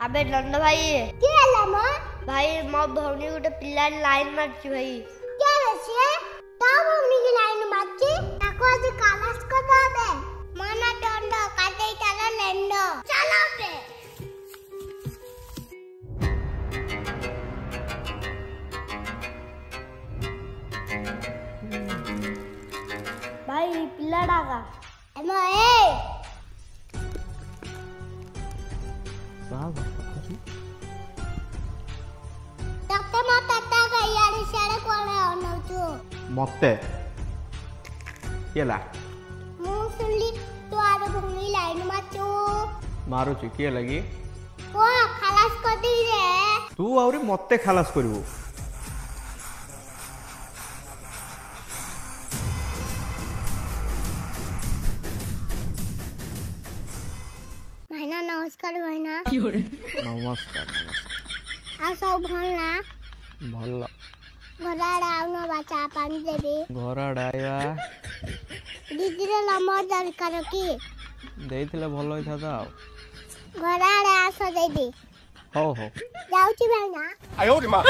अबे नंद भाई क्या ହେଲା ମ भाई मो भौनी गोटे पिला लाइन मारची भाई क्या रसिए ता भौनी की लाइन मारची ताको आज कालास को दे मना दंड काटे ताला लेंड चलो बे भाई पिला डाका एमो ए साहब तते मत ता यार सारे कोले अनौचो मते केला मु सुनली तो आरो भौनी लाइन मारचो मारुची के लगी ओ खलास कर दी रे तू आउरी मते खलास करिवो भाईना नमस्कार भाईना नमस्कार नमस्कार आ सब भलना भल घराड़ा आउन बाचा पानी देबे घर आडाया दीदी रे नंबर दरकार की देइथिले भल होइथा ता घराड़ा आस दे दे हो हो जाउची भाईना哎呦我的妈！